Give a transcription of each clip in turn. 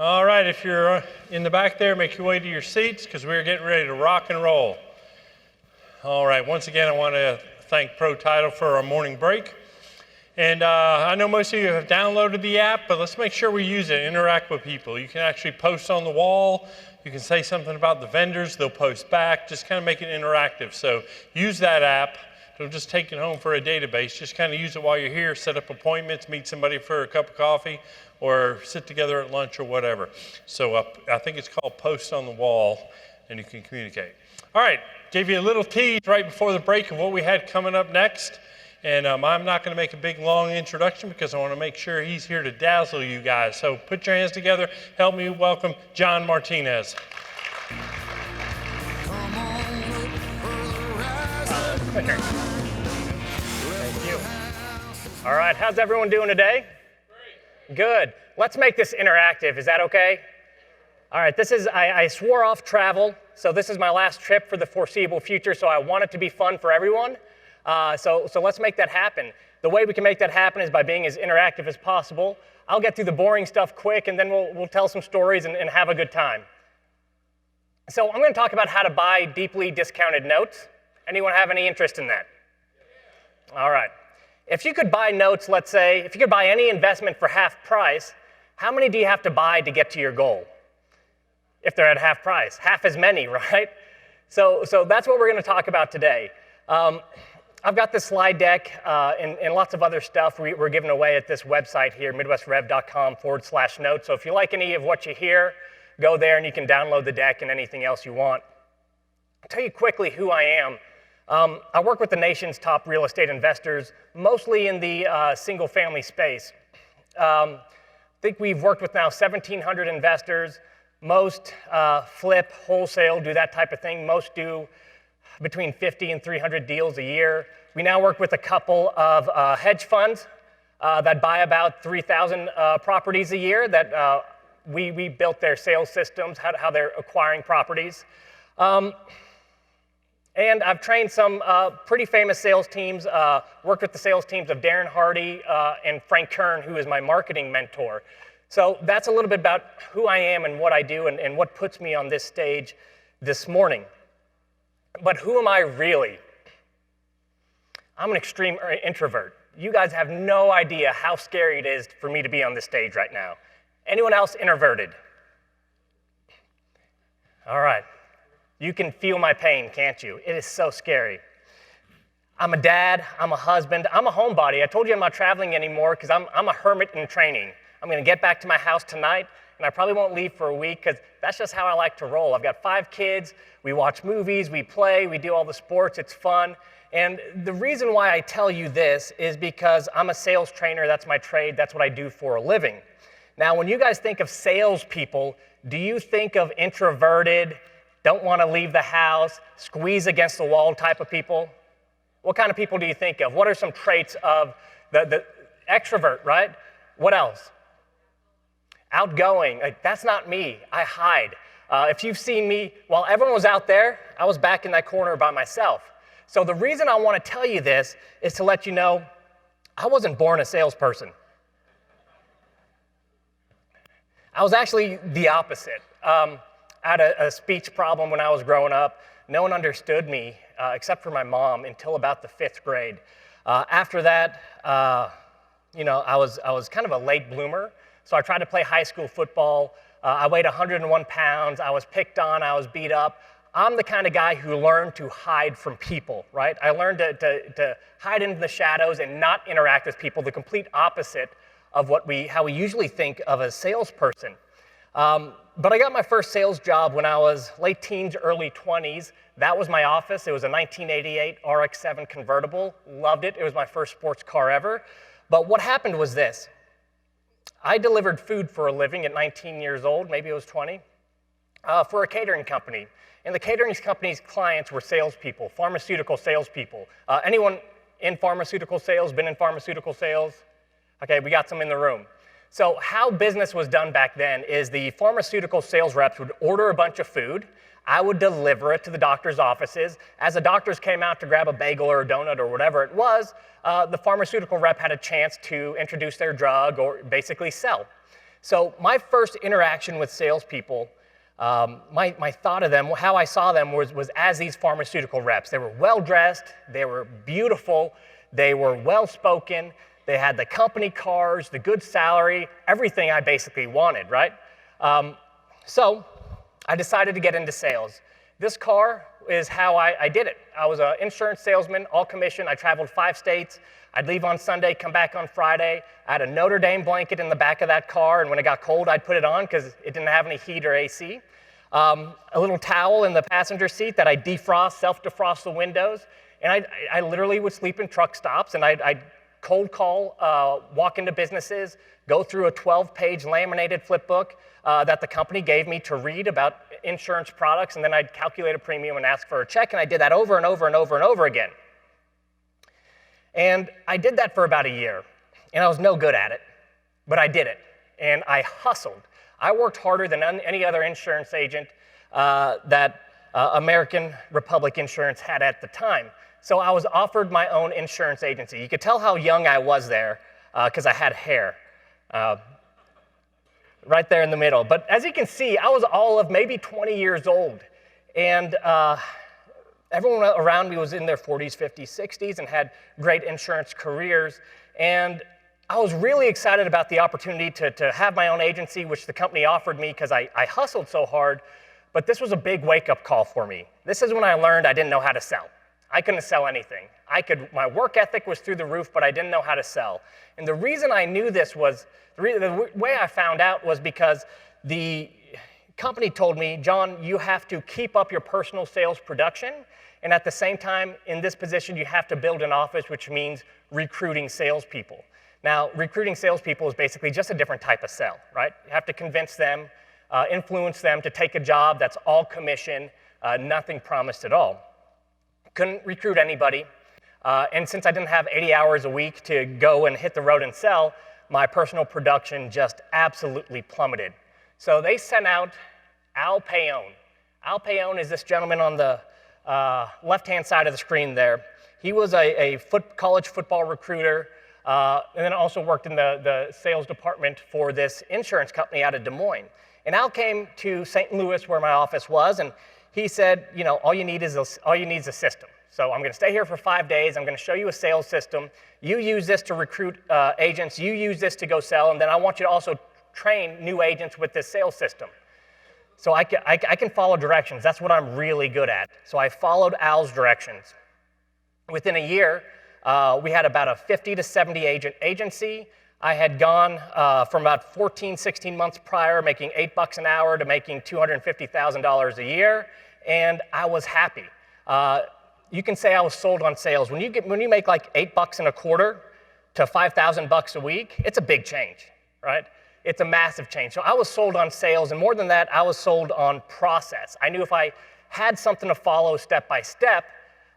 All right, if you're in the back there, make your way to your seats because we're getting ready to rock and roll. All right, once again, I want to thank ProTitle for our morning break. And I know most of you have downloaded the app, but let's make sure we use it, interact with people. You can actually post on the wall. You can say something about the vendors. They'll post back. Just kind of make it interactive. So use that app. Don't just take it home for a database. Just kind of use it while you're here. Set up appointments, meet somebody for a cup of coffee, or sit together at lunch or whatever. So I think it's called Post on the Wall, and you can communicate. All right, gave you a little tease right before the break of what we had coming up next. And I'm not going to make a big, long introduction because I want to make sure he's here to dazzle you guys. So put your hands together. Help me welcome John Martinez. Thank you. All right, how's everyone doing today? Great. Good. Let's make this interactive. Is that okay? All right, I swore off travel, so this is my last trip for the foreseeable future, so I want it to be fun for everyone. So let's make that happen. The way we can make that happen is by being as interactive as possible. I'll get through the boring stuff quick, and then we'll tell some stories and have a good time. So I'm going to talk about how to buy deeply discounted notes. Anyone have any interest in that? All right. If you could buy notes, let's say, if you could buy any investment for half price, how many do you have to buy to get to your goal? If they're at half price, half as many, right? So that's what we're going to talk about today. I've got this slide deck and lots of other stuff we're giving away at this website here, midwestrev.com/notes. So if you like any of what you hear, go there and you can download the deck and anything else you want. I'll tell you quickly who I am. I work with the nation's top real estate investors, mostly in the single-family space. I think we've worked with now 1,700 investors. Most flip, wholesale, do that type of thing. Most do between 50 and 300 deals a year. We now work with a couple of hedge funds that buy about 3,000 properties a year that we built their sales systems, how they're acquiring properties. And I've trained some pretty famous sales teams, worked with the sales teams of Darren Hardy and Frank Kern, who is my marketing mentor. So that's a little bit about who I am and what I do and what puts me on this stage this morning. But who am I really? I'm an extreme introvert. You guys have no idea how scary it is for me to be on this stage right now. Anyone else introverted? All right. You can feel my pain, can't you? It is so scary. I'm a dad, I'm a husband, I'm a homebody. I told you I'm not traveling anymore because I'm a hermit in training. I'm going to get back to my house tonight, and I probably won't leave for a week because that's just how I like to roll. I've got 5 kids, we watch movies, we play, we do all the sports, it's fun. And the reason why I tell you this is because I'm a sales trainer, that's my trade, that's what I do for a living. Now, when you guys think of salespeople, do you think of introverted, don't want to leave the house, squeeze against the wall type of people? What kind of people do you think of? What are some traits of the extrovert, right? What else? Outgoing. Like, that's not me. I hide. If you've seen me, while everyone was out there, I was back in that corner by myself. So the reason I want to tell you this is to let you know I wasn't born a salesperson. I was actually the opposite. I had a speech problem when I was growing up. No one understood me except for my mom until about the 5th grade. After that, I was kind of a late bloomer. So I tried to play high school football. I weighed 101 pounds. I was picked on. I was beat up. I'm the kind of guy who learned to hide from people, right? I learned to hide into the shadows and not interact with people, the complete opposite of how we usually think of a salesperson. But I got my first sales job when I was late teens, early 20s. That was my office. It was a 1988 RX-7 convertible. Loved it. It was my first sports car ever. But what happened was this. I delivered food for a living at 19 years old, maybe it was 20, for a catering company. And the catering company's clients were salespeople, pharmaceutical salespeople. Anyone in pharmaceutical sales, been in pharmaceutical sales? Okay, we got some in the room. So how business was done back then is the pharmaceutical sales reps would order a bunch of food. I would deliver it to the doctor's offices. As the doctors came out to grab a bagel or a donut or whatever it was, the pharmaceutical rep had a chance to introduce their drug or basically sell. So my first interaction with salespeople, my thought of them, how I saw them was as these pharmaceutical reps. They were well-dressed, they were beautiful, they were well-spoken, they had the company cars, the good salary, everything I basically wanted, right? So I decided to get into sales. This car is how I did it. I was an insurance salesman, all commission. I traveled 5 states. I'd leave on Sunday, come back on Friday. I had a Notre Dame blanket in the back of that car, and when it got cold, I'd put it on because it didn't have any heat or AC. A little towel in the passenger seat that I defrost, self-defrost the windows, and I literally would sleep in truck stops, and I'd cold call, walk into businesses, go through a 12-page laminated flip book that the company gave me to read about insurance products, and then I'd calculate a premium and ask for a check, and I did that over and over and over and over again. And I did that for about a year, and I was no good at it, but I did it, and I hustled. I worked harder than any other insurance agent that American Republic Insurance had at the time. So I was offered my own insurance agency. You could tell how young I was there because I had hair right there in the middle. But as you can see, I was all of maybe 20 years old, and everyone around me was in their 40s, 50s, 60s and had great insurance careers. And I was really excited about the opportunity to have my own agency, which the company offered me because I hustled so hard. But this was a big wake-up call for me. This is when I learned I didn't know how to sell. I couldn't sell anything. My work ethic was through the roof, but I didn't know how to sell. And the reason I knew this was, the way I found out was because the company told me, John, you have to keep up your personal sales production, and at the same time, in this position, you have to build an office, which means recruiting salespeople. Now, recruiting salespeople is basically just a different type of sell, right? You have to convince them, influence them to take a job that's all commission, nothing promised at all. Couldn't recruit anybody, and since I didn't have 80 hours a week to go and hit the road and sell, my personal production just absolutely plummeted. So they sent out Al Payone. Al Payone is this gentleman on the left-hand side of the screen there. He was a college football recruiter, and then also worked in the sales department for this insurance company out of Des Moines. And Al came to St. Louis, where my office was, and he said, you know, all you need is a system. So I'm going to stay here for 5 days. I'm going to show you a sales system. You use this to recruit agents. You use this to go sell, and then I want you to also train new agents with this sales system. So I can follow directions. That's what I'm really good at. So I followed Al's directions. Within a year, we had about a 50 to 70 agent agency. I had gone from about 14, 16 months prior, making $8 an hour to making $250,000 a year, and I was happy. You can say I was sold on sales. When you make like $8 in a quarter to $5,000 a week, it's a big change, right? It's a massive change. So I was sold on sales, and more than that, I was sold on process. I knew if I had something to follow step by step,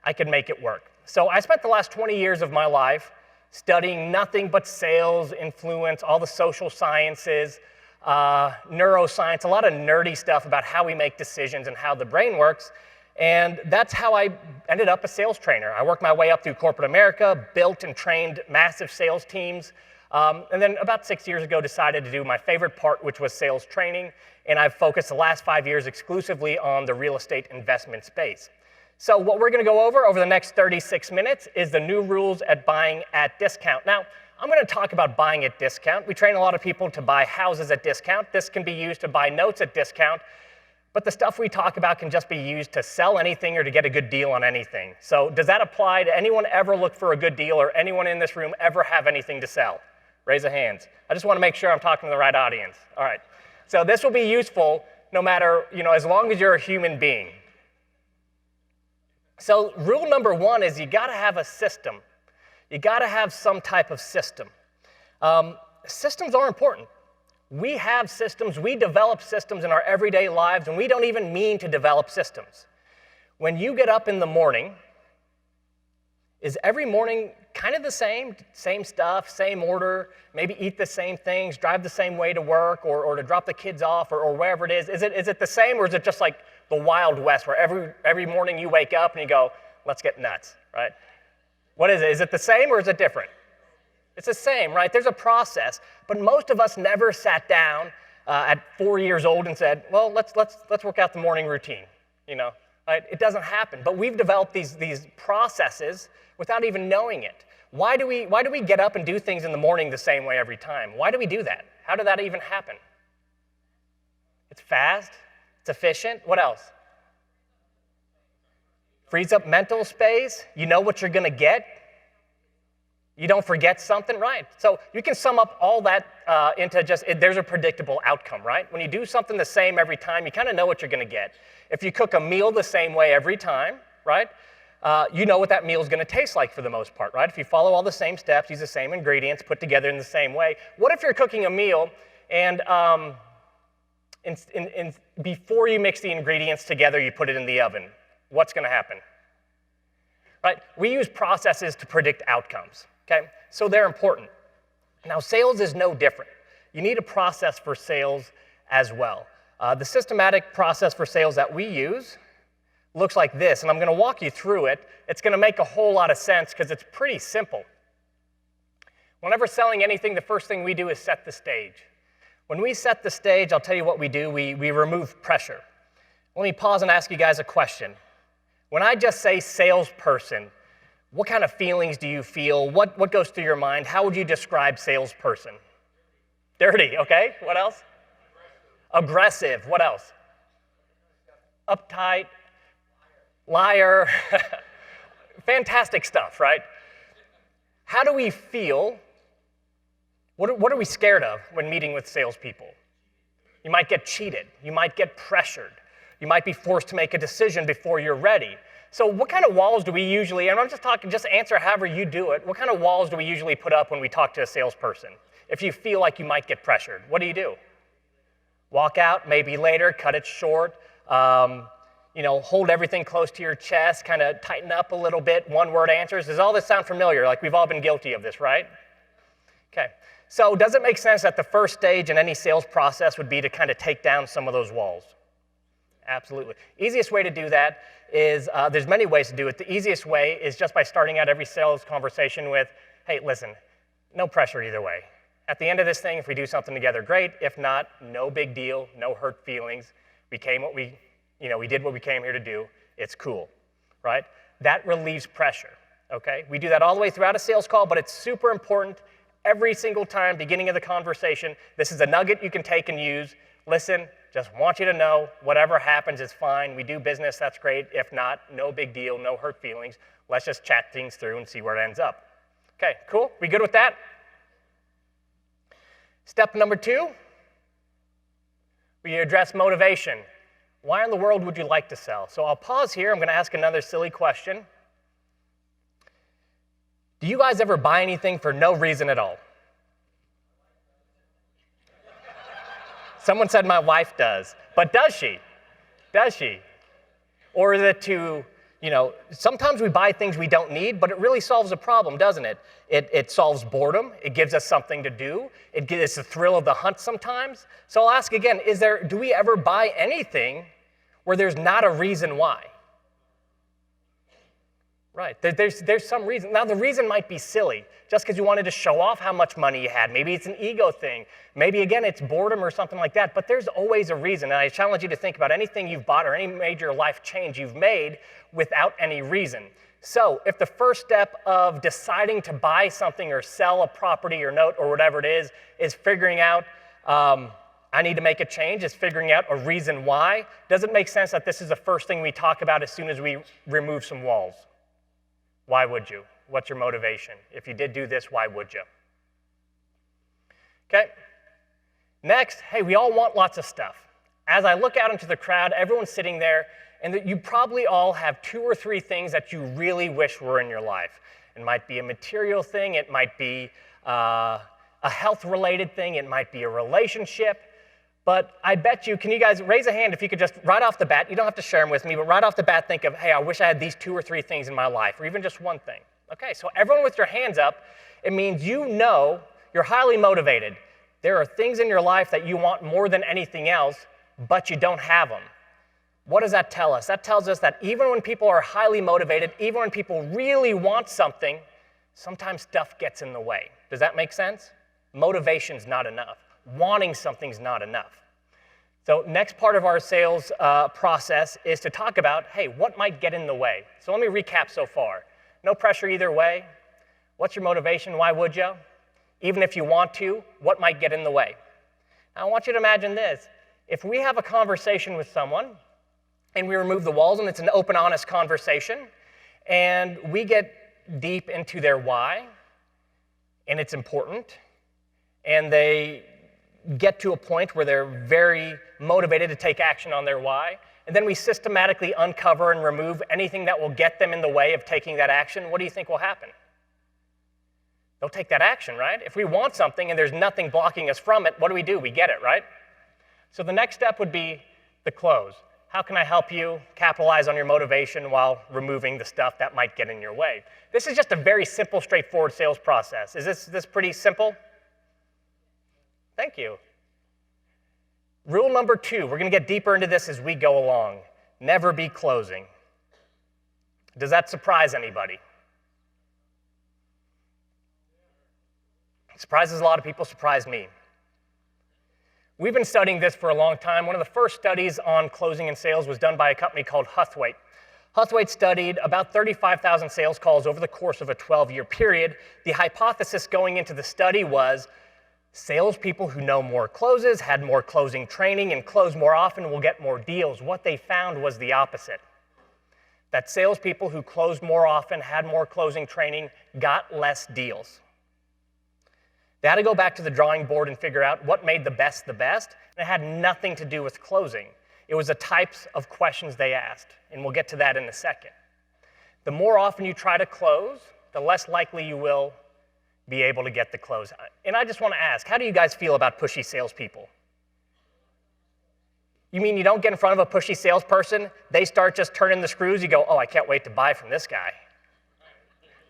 I could make it work. So I spent the last 20 years of my life studying nothing but sales, influence, all the social sciences, neuroscience, a lot of nerdy stuff about how we make decisions and how the brain works. And that's how I ended up a sales trainer. I worked my way up through corporate America, built and trained massive sales teams, and then about 6 years ago decided to do my favorite part, which was sales training, and I've focused the last 5 years exclusively on the real estate investment space. So what we're going to go over the next 36 minutes is the new rules at buying at discount. Now, I'm going to talk about buying at discount. We train a lot of people to buy houses at discount. This can be used to buy notes at discount. But the stuff we talk about can just be used to sell anything or to get a good deal on anything. So does that apply to anyone ever look for a good deal, or anyone in this room ever have anything to sell? Raise a hand. I just want to make sure I'm talking to the right audience. All right. So this will be useful no matter, as long as you're a human being. So rule number one is you got to have a system. You got to have some type of system. Systems are important. We have systems. We develop systems in our everyday lives, and we don't even mean to develop systems. When you get up in the morning, is every morning kind of the same? Same stuff, same order, maybe eat the same things, drive the same way to work, or to drop the kids off, or wherever it is? Is it the same, or is it just like the Wild West, where every morning you wake up and you go, let's get nuts, right? What is it? Is it the same, or is it different? It's the same, right? There's a process, but most of us never sat down at 4 years old and said, well, let's work out the morning routine, Right? It doesn't happen, but we've developed these processes without even knowing it. Why do we get up and do things in the morning the same way every time? Why do we do that? How did that even happen? It's fast, it's efficient. What else? Frees up mental space. You know what you're going to get. You don't forget something, right? So you can sum up all that into there's a predictable outcome, right? When you do something the same every time, you kind of know what you're going to get. If you cook a meal the same way every time, right, you know what that meal is going to taste like for the most part, right? If you follow all the same steps, use the same ingredients, put together in the same way. What if you're cooking a meal and before you mix the ingredients together, you put it in the oven? What's going to happen? Right? We use processes to predict outcomes, okay? So they're important. Now, sales is no different. You need a process for sales as well. The systematic process for sales that we use looks like this, and I'm going to walk you through it. It's going to make a whole lot of sense because it's pretty simple. Whenever selling anything, the first thing we do is set the stage. When we set the stage, I'll tell you what we do. We remove pressure. Let me pause and ask you guys a question. When I just say salesperson, what kind of feelings do you feel? What goes through your mind? How would you describe salesperson? Dirty, okay. What else? Aggressive. What else? Uptight. Liar. Fantastic stuff, right? How do we feel? What are we scared of when meeting with salespeople? You might get cheated. You might get pressured. You might be forced to make a decision before you're ready. So what kind of walls do we usually, and I'm just talking, just answer however you do it, what kind of walls do we usually put up when we talk to a salesperson? If you feel like you might get pressured, what do? Walk out, maybe later, cut it short, hold everything close to your chest, kind of tighten up a little bit, one-word answers. Does all this sound familiar? Like we've all been guilty of this, right? Okay. So does it make sense that the first stage in any sales process would be to kind of take down some of those walls? Absolutely. Easiest way to do that is, there's many ways to do it. The easiest way is just by starting out every sales conversation with, hey, listen, no pressure either way. At the end of this thing, if we do something together, great. If not, no big deal, no hurt feelings. We did what we came here to do. It's cool, right? That relieves pressure, okay? We do that all the way throughout a sales call, but it's super important every single time, beginning of the conversation. This is a nugget you can take and use. Listen, just want you to know, whatever happens is fine. We do business, that's great. If not, no big deal, no hurt feelings. Let's just chat things through and see where it ends up. Okay, cool? We good with that? Step number 2, we address motivation. Why in the world would you like to sell? So I'll pause here. I'm going to ask another silly question. Do you guys ever buy anything for no reason at all? Someone said my wife does, but does she? Does she? Or is it to, sometimes we buy things we don't need, but it really solves a problem, doesn't it? It solves boredom. It gives us something to do. It gives us the thrill of the hunt sometimes. So I'll ask again, do we ever buy anything where there's not a reason why? Right, there's some reason. Now the reason might be silly, just because you wanted to show off how much money you had. Maybe it's an ego thing. Maybe again, it's boredom or something like that, but there's always a reason. And I challenge you to think about anything you've bought or any major life change you've made without any reason. So if the first step of deciding to buy something or sell a property or note or whatever it is figuring out, I need to make a change, is figuring out a reason why, does it make sense that this is the first thing we talk about as soon as we remove some walls? Why would you? What's your motivation? If you did do this, why would you? Okay. Next, hey, we all want lots of stuff. As I look out into the crowd, everyone's sitting there, and you probably all have 2 or 3 things that you really wish were in your life. It might be a material thing. It might be a health-related thing. It might be a relationship. But I bet you, can you guys raise a hand if you could just right off the bat, you don't have to share them with me, but right off the bat think of, hey, I wish I had these 2 or 3 things in my life, or even just one thing. Okay, so everyone with your hands up, it means you're highly motivated. There are things in your life that you want more than anything else, but you don't have them. What does that tell us? That tells us that even when people are highly motivated, even when people really want something, sometimes stuff gets in the way. Does that make sense? Motivation's not enough. Wanting something's not enough. So next part of our sales process is to talk about, hey, what might get in the way? So let me recap so far. No pressure either way. What's your motivation? Why would you? Even if you want to, what might get in the way? Now, I want you to imagine this. If we have a conversation with someone and we remove the walls and it's an open, honest conversation and we get deep into their why and it's important and they get to a point where they're very motivated to take action on their why, and then we systematically uncover and remove anything that will get them in the way of taking that action, what do you think will happen? They'll take that action, right? If we want something and there's nothing blocking us from it, what do? We get it, right? So the next step would be the close. How can I help you capitalize on your motivation while removing the stuff that might get in your way? This is just a very simple, straightforward sales process. Is this pretty simple? Thank you. Rule number 2, we're going to get deeper into this as we go along. Never be closing. Does that surprise anybody? It surprises a lot of people, surprised me. We've been studying this for a long time. One of the first studies on closing and sales was done by a company called Huthwaite. Huthwaite studied about 35,000 sales calls over the course of a 12-year period. The hypothesis going into the study was salespeople who know more closes, had more closing training, and close more often will get more deals. What they found was the opposite. That salespeople who closed more often, had more closing training, got less deals. They had to go back to the drawing board and figure out what made the best, and it had nothing to do with closing. It was the types of questions they asked, and we'll get to that in a second. The more often you try to close, the less likely you will be able to get the close. And I just want to ask, how do you guys feel about pushy salespeople? You mean you don't get in front of a pushy salesperson, they start just turning the screws, you go, oh, I can't wait to buy from this guy.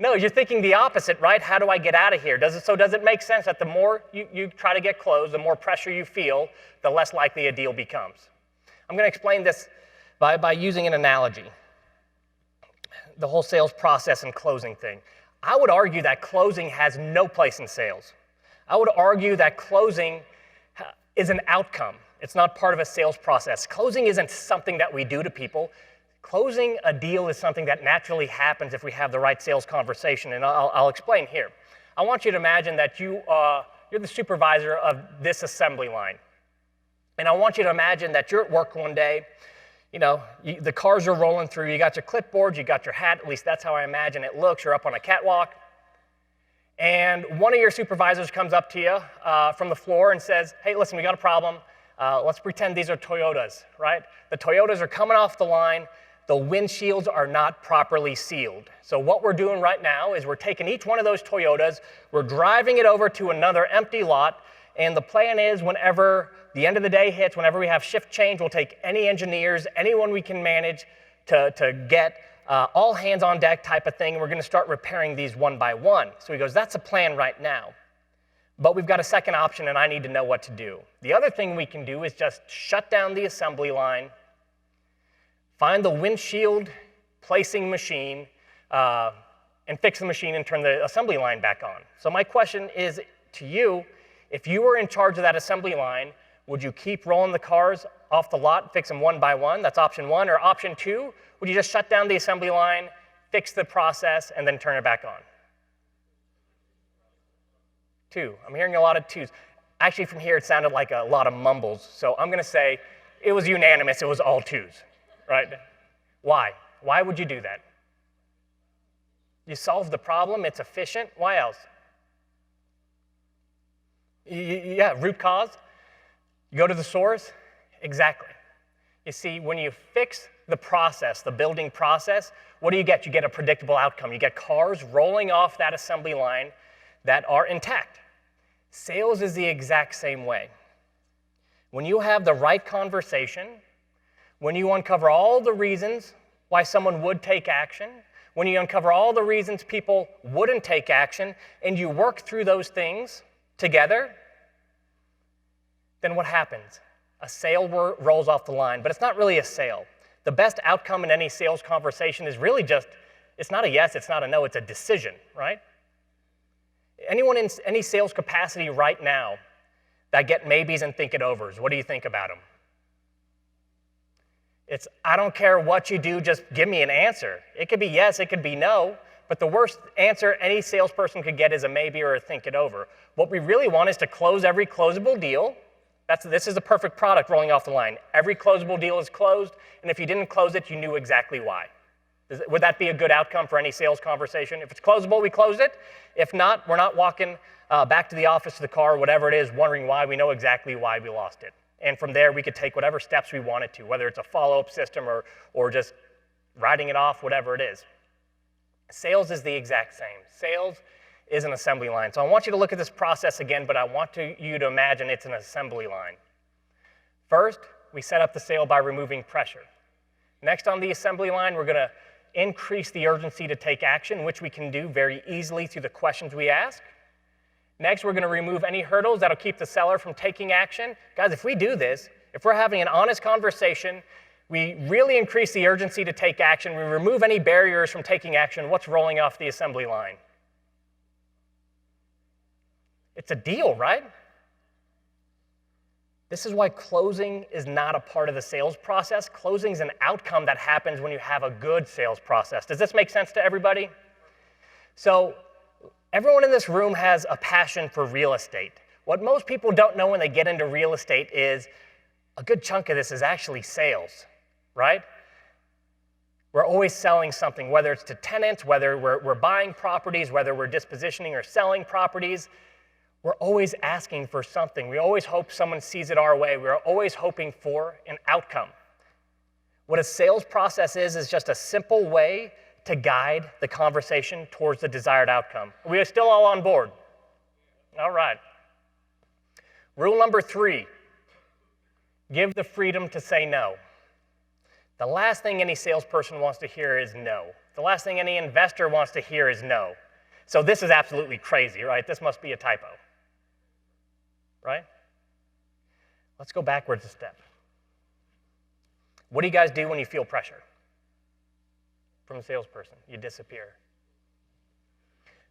No, you're thinking the opposite, right? How do I get out of here? Does it make sense that the more you try to get closed, the more pressure you feel, the less likely a deal becomes? I'm going to explain this by using an analogy. The whole sales process and closing thing. I would argue that closing has no place in sales. I would argue that closing is an outcome. It's not part of a sales process. Closing isn't something that we do to people. Closing a deal is something that naturally happens if we have the right sales conversation, and I'll explain here. I want you to imagine that you're the supervisor of this assembly line. And I want you to imagine that you're at work one day, the cars are rolling through, you got your clipboard, you got your hat, at least that's how I imagine it looks, you're up on a catwalk, and one of your supervisors comes up to you from the floor and says, hey, listen, we got a problem. Let's pretend these are Toyotas, right? The Toyotas are coming off the line. The windshields are not properly sealed. So what we're doing right now is we're taking each one of those Toyotas, we're driving it over to another empty lot, and the plan is whenever the end of the day hits, whenever we have shift change, we'll take any engineers, anyone we can manage to get all hands on deck type of thing, and we're going to start repairing these one by one. So he goes, that's a plan right now. But we've got a second option, and I need to know what to do. The other thing we can do is just shut down the assembly line, find the windshield placing machine, and fix the machine and turn the assembly line back on. So my question is to you, if you were in charge of that assembly line, would you keep rolling the cars off the lot, fix them one by one? That's option 1. Or option 2, would you just shut down the assembly line, fix the process, and then turn it back on? 2. I'm hearing a lot of 2s. Actually, from here, it sounded like a lot of mumbles. So I'm going to say it was unanimous. It was all 2s, right? Why? Why would you do that? You solve the problem. It's efficient. Why else? Yeah, root cause. You go to the source. Exactly. You see, when you fix the process, the building process, what do you get? You get a predictable outcome. You get cars rolling off that assembly line that are intact. Sales is the exact same way. When you have the right conversation, when you uncover all the reasons why someone would take action, when you uncover all the reasons people wouldn't take action, and you work through those things together, then what happens? A sale rolls off the line, but it's not really a sale. The best outcome in any sales conversation is really just, it's not a yes, it's not a no, it's a decision, right? Anyone in any sales capacity right now that get maybes and think it overs, what do you think about them? It's, I don't care what you do, just give me an answer. It could be yes, it could be no, but the worst answer any salesperson could get is a maybe or a think it over. What we really want is to close every closable deal. This is a perfect product rolling off the line. Every closable deal is closed, and if you didn't close it, you knew exactly why. Would that be a good outcome for any sales conversation? If it's closable, we close it. If not, we're not walking back to the office, to the car, whatever it is, wondering why. We know exactly why we lost it. And from there, we could take whatever steps we wanted to, whether it's a follow-up system or just writing it off, whatever it is. Sales is the exact same. Sales is an assembly line. So I want you to look at this process again, but I want you to imagine it's an assembly line. First, we set up the sale by removing pressure. Next on the assembly line, we're going to increase the urgency to take action, which we can do very easily through the questions we ask. Next, we're going to remove any hurdles that'll keep the seller from taking action. Guys, if we do this, if we're having an honest conversation, we really increase the urgency to take action, we remove any barriers from taking action, what's rolling off the assembly line? It's a deal, right? This is why closing is not a part of the sales process. Closing is an outcome that happens when you have a good sales process. Does this make sense to everybody? So everyone in this room has a passion for real estate. What most people don't know when they get into real estate is a good chunk of this is actually sales, right? We're always selling something, whether it's to tenants, whether we're buying properties, whether we're dispositioning or selling properties. We're always asking for something. We always hope someone sees it our way. We're always hoping for an outcome. What a sales process is just a simple way to guide the conversation towards the desired outcome. Are we still all on board? All right. Rule number 3, give the freedom to say no. The last thing any salesperson wants to hear is no. The last thing any investor wants to hear is no. So this is absolutely crazy, right? This must be a typo, right? Let's go backwards a step. What do you guys do when you feel pressure from a salesperson? You disappear.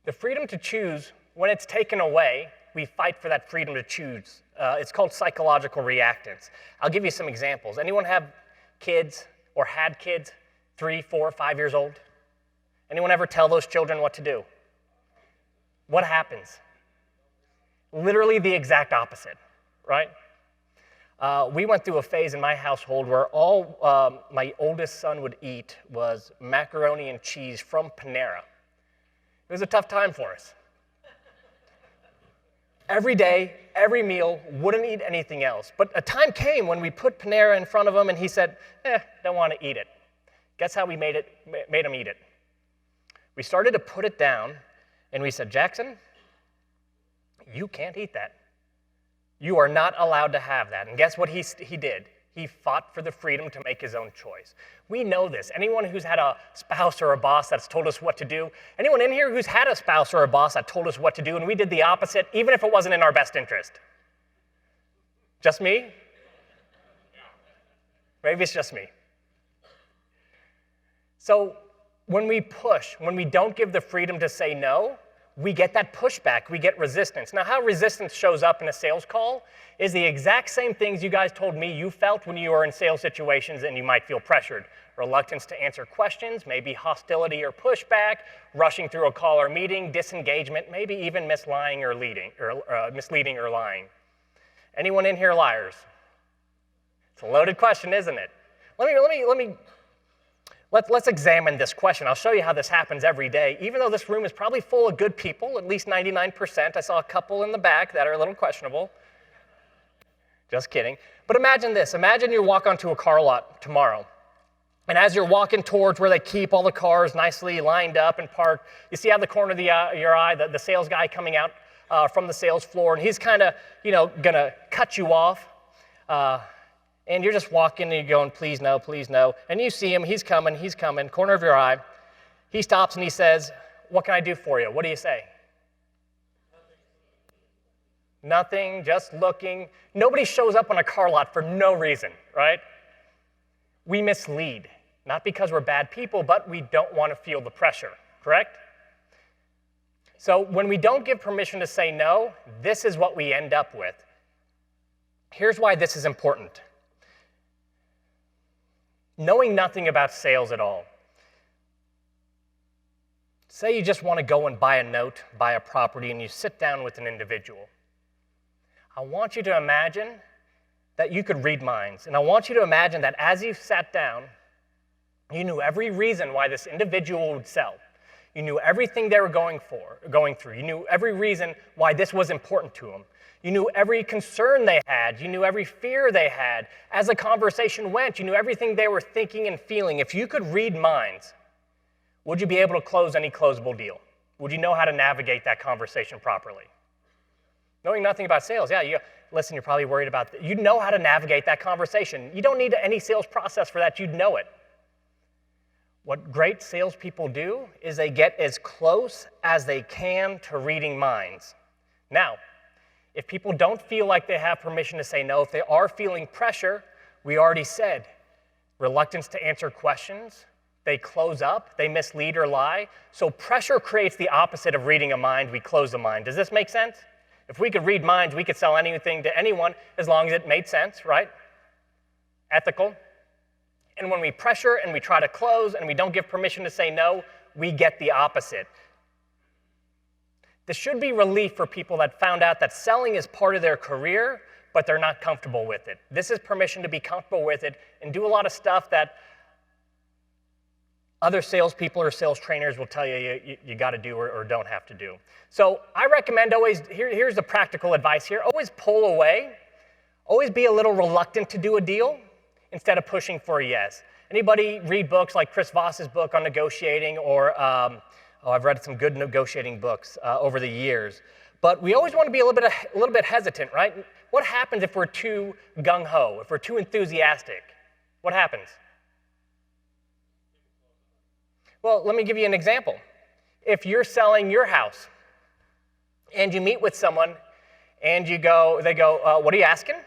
The freedom to choose, when it's taken away, we fight for that freedom to choose. It's called psychological reactance. I'll give you some examples. Anyone have kids or had kids 3, 4, 5 years old? Anyone ever tell those children what to do? What happens? Literally the exact opposite, right? We went through a phase in my household where all my oldest son would eat was macaroni and cheese from Panera. It was a tough time for us. Every day, every meal, wouldn't eat anything else. But a time came when we put Panera in front of him and he said, don't want to eat it. Guess how we made him eat it? We started to put it down and we said, Jackson, you can't eat that. You are not allowed to have that. And guess what he did? He fought for the freedom to make his own choice. We know this. Anyone who's had a spouse or a boss that's told us what to do, anyone in here who's had a spouse or a boss that told us what to do and we did the opposite, even if it wasn't in our best interest? Just me? Maybe it's just me. So when we push, when we don't give the freedom to say no, we get that pushback, we get resistance. Now, how resistance shows up in a sales call is the exact same things you guys told me you felt when you were in sales situations and you might feel pressured. Reluctance to answer questions, maybe hostility or pushback, rushing through a call or meeting, disengagement, maybe even misleading or lying. Anyone in here liars? It's a loaded question, isn't it? Let's examine this question. I'll show you how this happens every day. Even though this room is probably full of good people, at least 99%. I saw a couple in the back that are a little questionable. Just kidding. But imagine this. Imagine you walk onto a car lot tomorrow. And as you're walking towards where they keep all the cars nicely lined up and parked, you see out the corner of your eye the sales guy coming out from the sales floor, and he's kind of, going to cut you off. And you're just walking and you're going, please no, please no. And you see him, he's coming, corner of your eye. He stops and he says, what can I do for you? What do you say? Nothing, just looking. Nobody shows up on a car lot for no reason, right? We mislead, not because we're bad people, but we don't want to feel the pressure, correct? So when we don't give permission to say no, this is what we end up with. Here's why this is important. Knowing nothing about sales at all. Say you just want to go and buy a note, buy a property, and you sit down with an individual. I want you to imagine that you could read minds. And I want you to imagine that as you sat down, you knew every reason why this individual would sell. You knew everything they were going through. You knew every reason why this was important to them. You knew every concern they had. You knew every fear they had. As the conversation went, you knew everything they were thinking and feeling. If you could read minds, would you be able to close any closable deal? Would you know how to navigate that conversation properly? Knowing nothing about sales, listen, you're probably worried about that. You know how to navigate that conversation. You don't need any sales process for that. You'd know it. What great salespeople do is they get as close as they can to reading minds. Now, if people don't feel like they have permission to say no, if they are feeling pressure, we already said, reluctance to answer questions, they close up, they mislead or lie. So pressure creates the opposite of reading a mind. We close the mind. Does this make sense? If we could read minds, we could sell anything to anyone as long as it made sense, right? Ethical. And when we pressure and we try to close and we don't give permission to say no, we get the opposite. This should be relief for people that found out that selling is part of their career, but they're not comfortable with it. This is permission to be comfortable with it and do a lot of stuff that other salespeople or sales trainers will tell you got to do or don't have to do. So I recommend always, here's the practical advice here, always pull away. Always be a little reluctant to do a deal instead of pushing for a yes. Anybody read books like Chris Voss's book on negotiating or I've read some good negotiating books over the years. But we always want to be a little bit hesitant, right? What happens if we're too gung-ho, if we're too enthusiastic? What happens? Well, let me give you an example. If you're selling your house and you meet with someone and they go, what are you asking?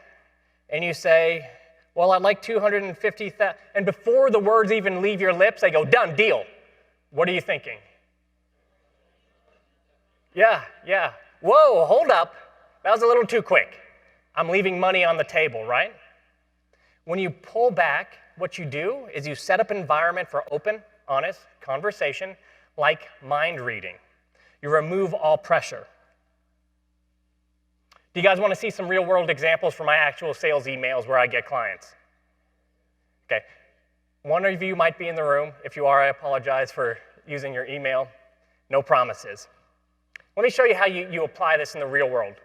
And you say, well, I'd like $250,000. And before the words even leave your lips, they go, done, deal. What are you thinking? Yeah. Whoa, hold up. That was a little too quick. I'm leaving money on the table, right? When you pull back, what you do is you set up an environment for open, honest conversation, like mind reading. You remove all pressure. Do you guys want to see some real-world examples from my actual sales emails where I get clients? Okay. One of you might be in the room. If you are, I apologize for using your email. No promises. Let me show you how you apply this in the real world.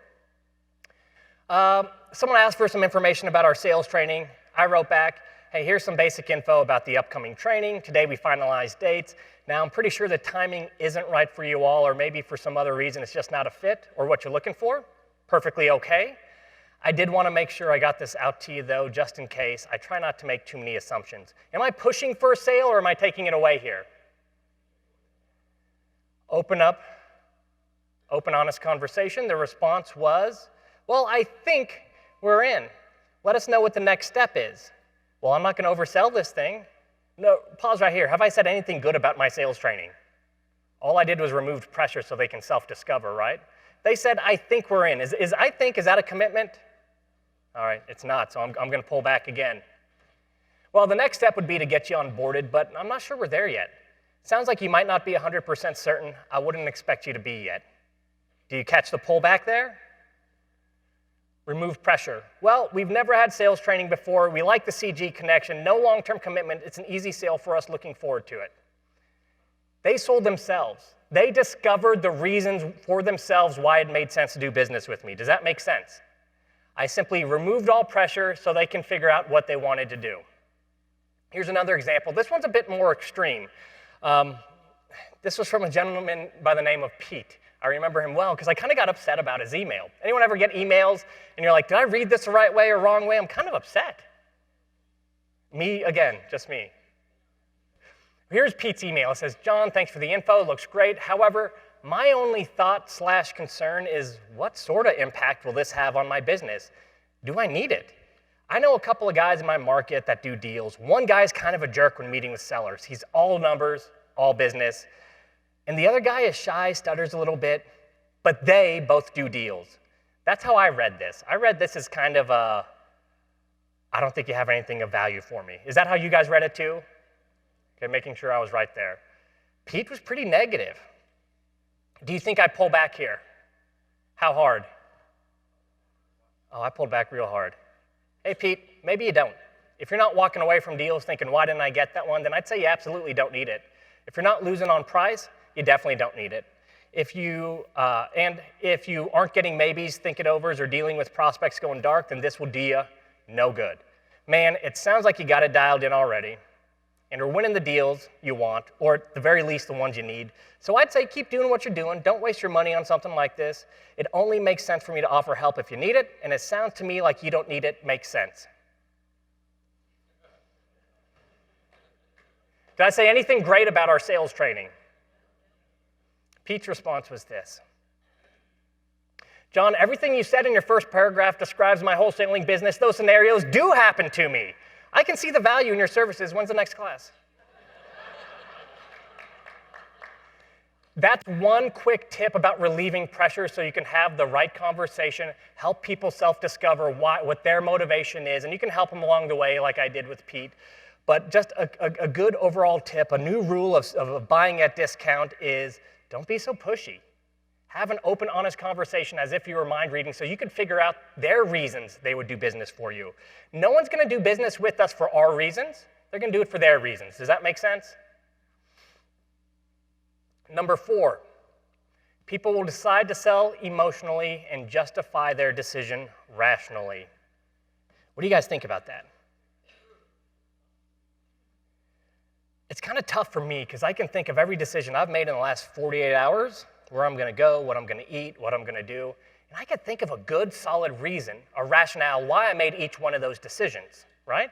Someone asked for some information about our sales training. I wrote back, hey, here's some basic info about the upcoming training. Today we finalized dates. Now I'm pretty sure the timing isn't right for you all, or maybe for some other reason it's just not a fit or what you're looking for. Perfectly okay. I did want to make sure I got this out to you though, just in case. I try not to make too many assumptions. Am I pushing for a sale or am I taking it away here? Open, honest conversation. The response was, well, I think we're in. Let us know what the next step is. Well, I'm not going to oversell this thing. No, pause right here. Have I said anything good about my sales training? All I did was remove pressure so they can self-discover, right? They said, I think we're in. Is that a commitment? All right, it's not, so I'm going to pull back again. Well, the next step would be to get you onboarded, but I'm not sure we're there yet. Sounds like you might not be 100% certain. I wouldn't expect you to be yet. Do you catch the pullback there? Remove pressure. Well, we've never had sales training before. We like the CG connection. No long-term commitment. It's an easy sale for us, looking forward to it. They sold themselves. They discovered the reasons for themselves why it made sense to do business with me. Does that make sense? I simply removed all pressure so they can figure out what they wanted to do. Here's another example. This one's a bit more extreme. This was from a gentleman by the name of Pete. I remember him well because I kind of got upset about his email. Anyone ever get emails and you're like, did I read this the right way or wrong way? I'm kind of upset. Me again, just me. Here's Pete's email. It says, John, thanks for the info. Looks great. However, my only thought/concern is what sort of impact will this have on my business? Do I need it? I know a couple of guys in my market that do deals. One guy's kind of a jerk when meeting with sellers. He's all numbers, all business. And the other guy is shy, stutters a little bit, but they both do deals. That's how I read this. I read this as kind of a, I don't think you have anything of value for me. Is that how you guys read it too? Okay, making sure I was right there. Pete was pretty negative. Do you think I pull back here? How hard? Oh, I pulled back real hard. Hey, Pete, maybe you don't. If you're not walking away from deals thinking, why didn't I get that one, then I'd say you absolutely don't need it. If you're not losing on price, you definitely don't need it. If you aren't getting maybes, think it overs, or dealing with prospects going dark, then this will do you no good. Man, it sounds like you got it dialed in already, and are winning the deals you want, or at the very least the ones you need. So I'd say keep doing what you're doing. Don't waste your money on something like this. It only makes sense for me to offer help if you need it, and it sounds to me like you don't need it makes sense. Did I say anything great about our sales training? Pete's response was this. John, everything you said in your first paragraph describes my wholesaling business. Those scenarios do happen to me. I can see the value in your services. When's the next class? That's one quick tip about relieving pressure so you can have the right conversation, help people self-discover what their motivation is, and you can help them along the way like I did with Pete. But just a good overall tip, a new rule of buying at discount is don't be so pushy. Have an open, honest conversation as if you were mind reading so you could figure out their reasons they would do business for you. No one's going to do business with us for our reasons. They're going to do it for their reasons. Does that make sense? Number 4, people will decide to sell emotionally and justify their decision rationally. What do you guys think about that? It's kind of tough for me because I can think of every decision I've made in the last 48 hours, where I'm going to go, what I'm going to eat, what I'm going to do, and I could think of a good, solid reason, a rationale why I made each one of those decisions, right?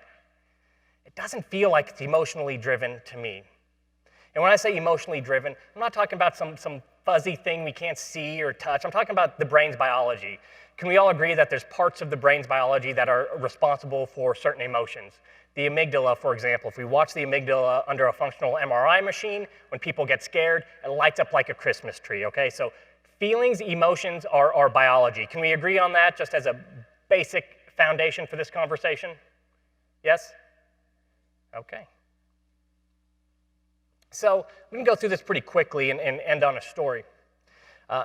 It doesn't feel like it's emotionally driven to me. And when I say emotionally driven, I'm not talking about some fuzzy thing we can't see or touch. I'm talking about the brain's biology. Can we all agree that there's parts of the brain's biology that are responsible for certain emotions? The amygdala, for example, if we watch the amygdala under a functional MRI machine, when people get scared, it lights up like a Christmas tree, okay? So feelings, emotions are biology. Can we agree on that just as a basic foundation for this conversation? Yes? Okay. So we can go through this pretty quickly and end on a story.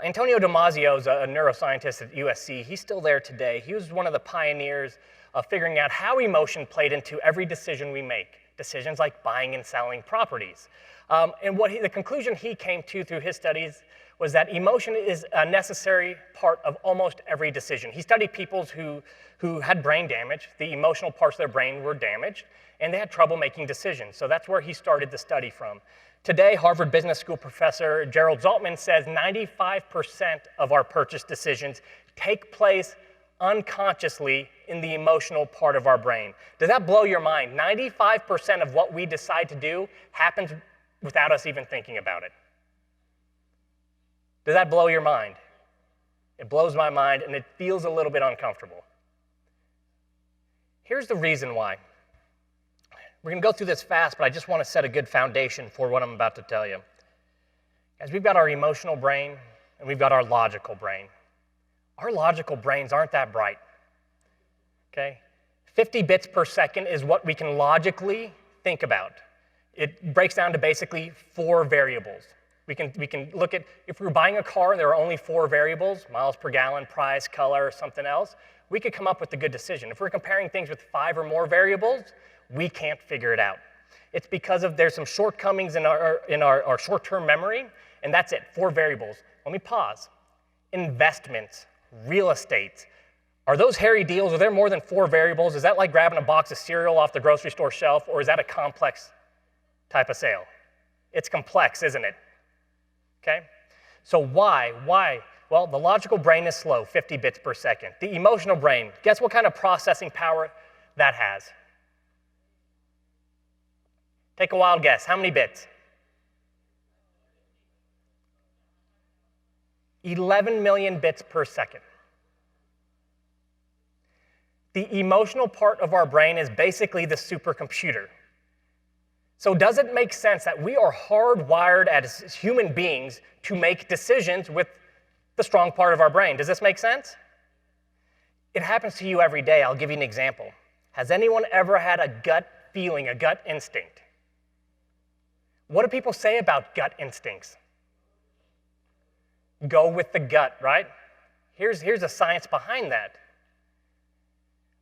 Antonio Damasio is a neuroscientist at USC. He's still there today. He was one of the pioneers of figuring out how emotion played into every decision we make, decisions like buying and selling properties. And the conclusion he came to through his studies was that emotion is a necessary part of almost every decision. He studied people who had brain damage. The emotional parts of their brain were damaged, and they had trouble making decisions. So that's where he started the study from. Today, Harvard Business School professor Gerald Zaltman says 95% of our purchase decisions take place unconsciously in the emotional part of our brain. Does that blow your mind? 95% of what we decide to do happens without us even thinking about it. Does that blow your mind? It blows my mind, and it feels a little bit uncomfortable. Here's the reason why. We're going to go through this fast, but I just want to set a good foundation for what I'm about to tell you. Guys, we've got our emotional brain, and we've got our logical brain. Our logical brains aren't that bright, okay? 50 bits per second is what we can logically think about. It breaks down to basically 4 variables. We can look at, if we were buying a car and there are only 4 variables, miles per gallon, price, color, or something else, we could come up with a good decision. If we're comparing things with 5 or more variables, we can't figure it out. It's because there's some shortcomings in our short-term memory, and that's it, 4 variables. Let me pause. Investments, real estate. Are those hairy deals? Are there more than 4 variables? Is that like grabbing a box of cereal off the grocery store shelf, or is that a complex type of sale? It's complex, isn't it? Okay? So why? Well, the logical brain is slow, 50 bits per second. The emotional brain, guess what kind of processing power that has? Take a wild guess. How many bits? 11 million bits per second. The emotional part of our brain is basically the supercomputer. So does it make sense that we are hardwired as human beings to make decisions with the strong part of our brain? Does this make sense? It happens to you every day. I'll give you an example. Has anyone ever had a gut feeling, a gut instinct? What do people say about gut instincts? Go with the gut, right? Here's the science behind that.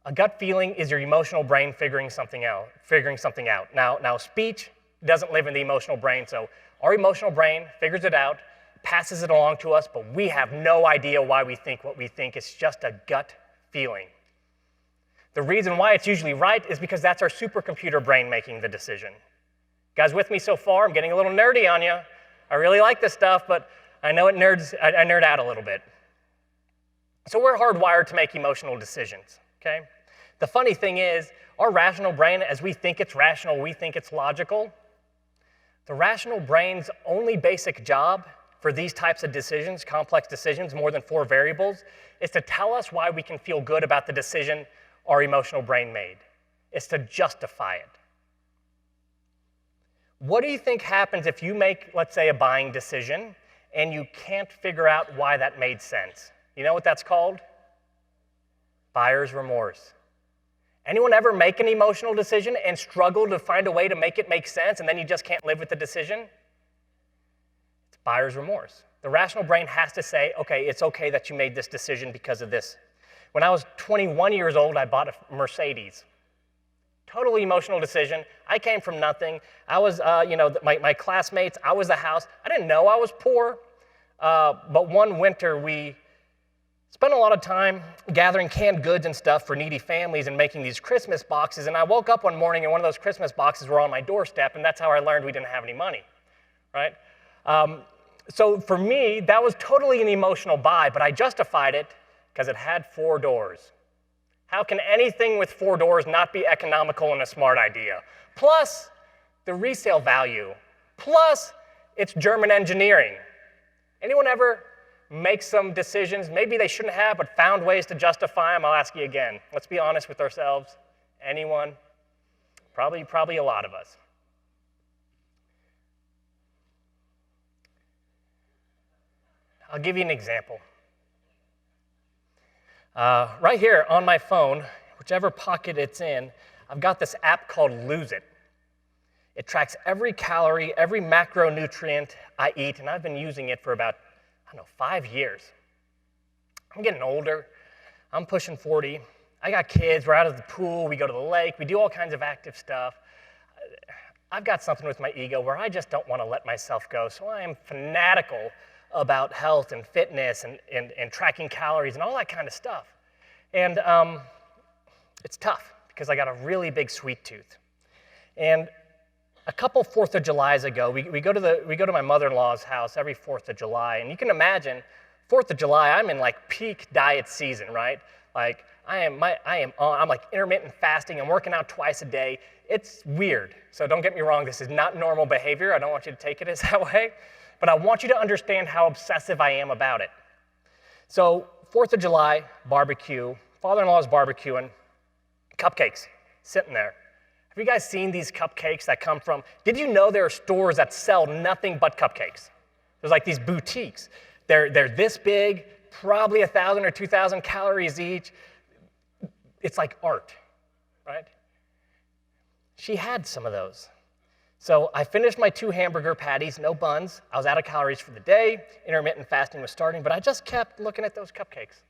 A gut feeling is your emotional brain figuring something out. Now, speech doesn't live in the emotional brain, so our emotional brain figures it out, passes it along to us, but we have no idea why we think what we think. It's just a gut feeling. The reason why it's usually right is because that's our supercomputer brain making the decision. Guys with me so far? I'm getting a little nerdy on you. I really like this stuff, but I know I nerd out a little bit. So we're hardwired to make emotional decisions, okay? The funny thing is, our rational brain, as we think it's rational, we think it's logical. The rational brain's only basic job for these types of decisions, complex decisions, more than 4 variables, is to tell us why we can feel good about the decision our emotional brain made. It's to justify it. What do you think happens if you make, let's say, a buying decision and you can't figure out why that made sense? You know what that's called? Buyer's remorse. Anyone ever make an emotional decision and struggle to find a way to make it make sense and then you just can't live with the decision? It's buyer's remorse. The rational brain has to say, okay, it's okay that you made this decision because of this. When I was 21 years old, I bought a Mercedes. Totally emotional decision. I came from nothing. I was, my classmates, I was the house. I didn't know I was poor, but one winter we spent a lot of time gathering canned goods and stuff for needy families and making these Christmas boxes, and I woke up one morning and one of those Christmas boxes were on my doorstep, and that's how I learned we didn't have any money, right? So for me, that was totally an emotional buy, but I justified it because it had 4 doors. How can anything with 4 doors not be economical and a smart idea? Plus, the resale value. Plus, it's German engineering. Anyone ever make some decisions, maybe they shouldn't have, but found ways to justify them? I'll ask you again. Let's be honest with ourselves. Anyone? Probably a lot of us. I'll give you an example. Right here on my phone, whichever pocket it's in, I've got this app called Lose It. It tracks every calorie, every macronutrient I eat, and I've been using it for about, 5 years. I'm getting older. I'm pushing 40. I got kids. We're out of the pool. We go to the lake. We do all kinds of active stuff. I've got something with my ego where I just don't want to let myself go, so I am fanatical about health and fitness and tracking calories and all that kind of stuff. And it's tough because I got a really big sweet tooth. And a couple 4th of Julys ago, we go to my mother-in-law's house every 4th of July, and you can imagine 4th of July, I'm in like peak diet season, right? Like I'm like intermittent fasting. I'm working out twice a day. It's weird. So don't get me wrong, this is not normal behavior. I don't want you to take it as that way. But I want you to understand how obsessive I am about it. So 4th of July, barbecue, father-in-law's barbecuing, cupcakes sitting there. Have you guys seen these cupcakes that come from, did you know there are stores that sell nothing but cupcakes? There's like these boutiques. They're this big, probably 1,000 or 2,000 calories each. It's like art, right? She had some of those. So I finished my 2 hamburger patties, no buns. I was out of calories for the day. Intermittent fasting was starting, but I just kept looking at those cupcakes.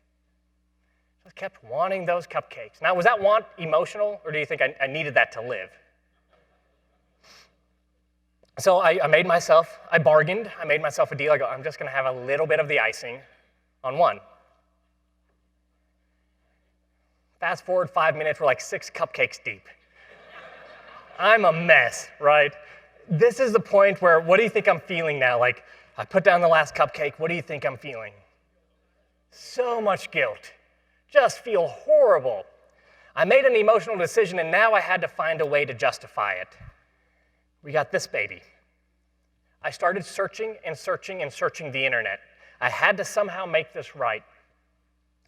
Just kept wanting those cupcakes. Now, was that want emotional, or do you think I needed that to live? So I bargained. I made myself a deal. I go, I'm just going to have a little bit of the icing on one. Fast forward 5 minutes, we're like 6 cupcakes deep. I'm a mess, right? This is the point where, what do you think I'm feeling now? Like, I put down the last cupcake. What do you think I'm feeling? So much guilt. Just feel horrible. I made an emotional decision, and now I had to find a way to justify it. We got this baby. I started searching and searching and searching the internet. I had to somehow make this right.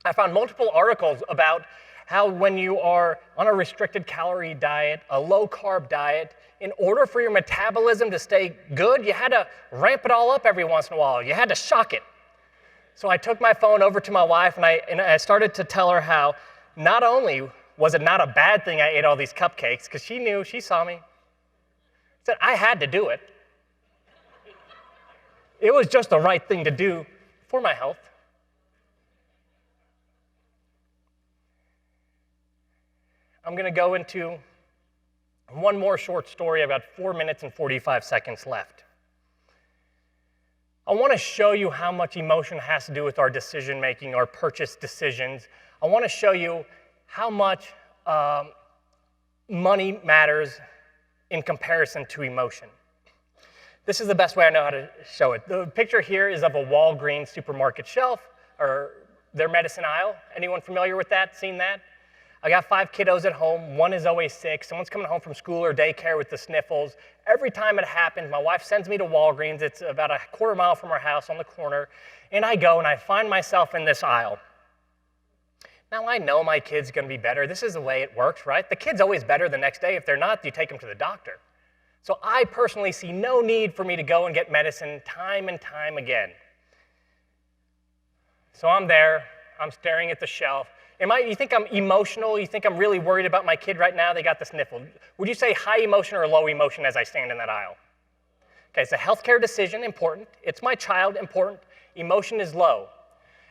I found multiple articles about how when you are on a restricted calorie diet, a low carb diet, in order for your metabolism to stay good, you had to ramp it all up every once in a while. You had to shock it. So I took my phone over to my wife and I started to tell her how not only was it not a bad thing I ate all these cupcakes, because she knew, she saw me, said I had to do it. It was just the right thing to do for my health. I'm going to go into one more short story. I've got 4 minutes and 45 seconds left. I want to show you how much emotion has to do with our decision making, our purchase decisions. I want to show you how much money matters in comparison to emotion. This is the best way I know how to show it. The picture here is of a Walgreens supermarket shelf, or their medicine aisle. Anyone familiar with that, seen that? I got 5 kiddos at home. One is always sick. Someone's coming home from school or daycare with the sniffles. Every time it happens, my wife sends me to Walgreens. It's about a quarter mile from our house on the corner. And I go and I find myself in this aisle. Now, I know my kid's going to be better. This is the way it works, right? The kid's always better the next day. If they're not, you take them to the doctor. So I personally see no need for me to go and get medicine time and time again. So I'm there. I'm staring at the shelf. You think I'm emotional? You think I'm really worried about my kid right now? They got the sniffle. Would you say high emotion or low emotion as I stand in that aisle? Okay, it's a healthcare decision, important. It's my child, important. Emotion is low.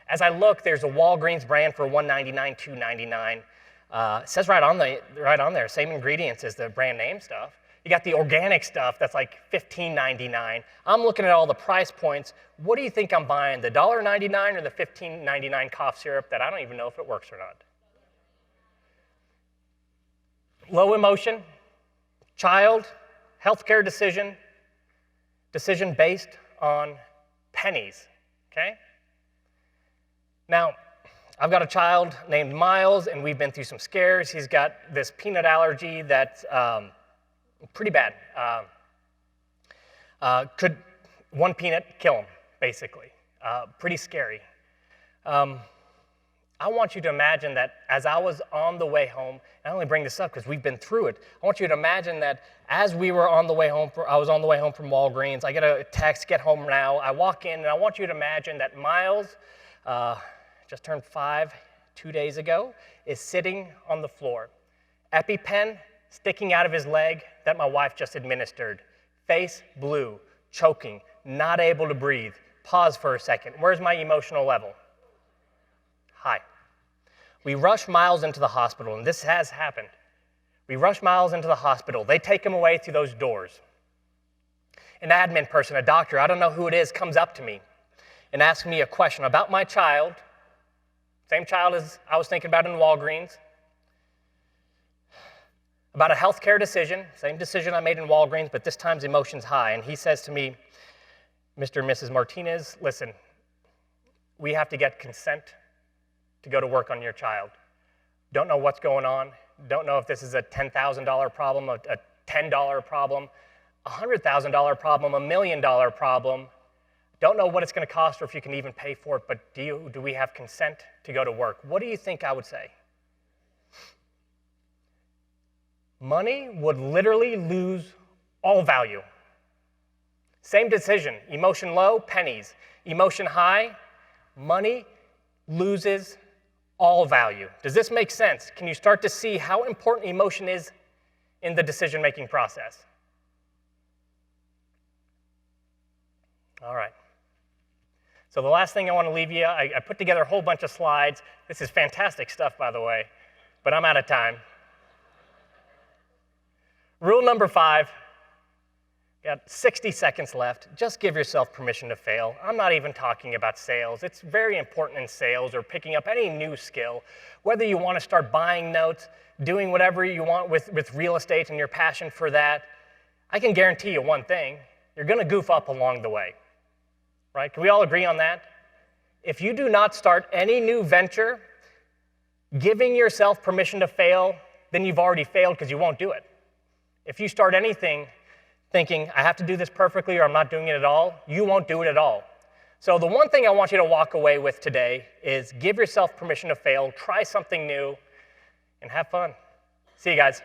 As I look, there's a Walgreens brand for $1.99, $2.99. It says right on there, same ingredients as the brand name stuff. You got the organic stuff that's like $15.99. I'm looking at all the price points. What do you think I'm buying, the $1.99 or the $15.99 cough syrup that I don't even know if it works or not? Low emotion, child, healthcare decision based on pennies, okay? Now, I've got a child named Miles, and we've been through some scares. He's got this peanut allergy that's pretty bad. Could one peanut kill him, basically. Pretty scary. I want you to imagine that as I was on the way home, and I only bring this up because we've been through it, I want you to imagine that as we were on the way home, I was on the way home from Walgreens, I get a text, get home now, I walk in, and I want you to imagine that Miles, just turned 5 2 days ago, is sitting on the floor. EpiPen sticking out of his leg that my wife just administered. Face blue, choking, not able to breathe. Pause for a second. Where's my emotional level? High. We rush Miles into the hospital, and this has happened. We rush Miles into the hospital. They take him away through those doors. An admin person, a doctor, I don't know who it is, comes up to me and asks me a question about my child, same child as I was thinking about in Walgreens, about a healthcare decision, same decision I made in Walgreens, but this time's emotion's high. And he says to me, Mr. and Mrs. Martinez, listen, we have to get consent to go to work on your child. Don't know what's going on. Don't know if this is a $10,000 problem, a $10 problem, a $100,000 problem, $1 million problem. Don't know what it's going to cost or if you can even pay for it, but do we have consent to go to work? What do you think I would say? Money would literally lose all value. Same decision, emotion low, pennies. Emotion high, money loses all value. Does this make sense? Can you start to see how important emotion is in the decision-making process? All right. So the last thing I want to leave you, I put together a whole bunch of slides. This is fantastic stuff, by the way, but I'm out of time. Rule number 5, got 60 seconds left. Just give yourself permission to fail. I'm not even talking about sales. It's very important in sales or picking up any new skill. Whether you want to start buying notes, doing whatever you want with real estate and your passion for that, I can guarantee you one thing, you're going to goof up along the way. Right? Can we all agree on that? If you do not start any new venture, giving yourself permission to fail, then you've already failed because you won't do it. If you start anything thinking, I have to do this perfectly or I'm not doing it at all, you won't do it at all. So the one thing I want you to walk away with today is give yourself permission to fail, try something new, and have fun. See you guys.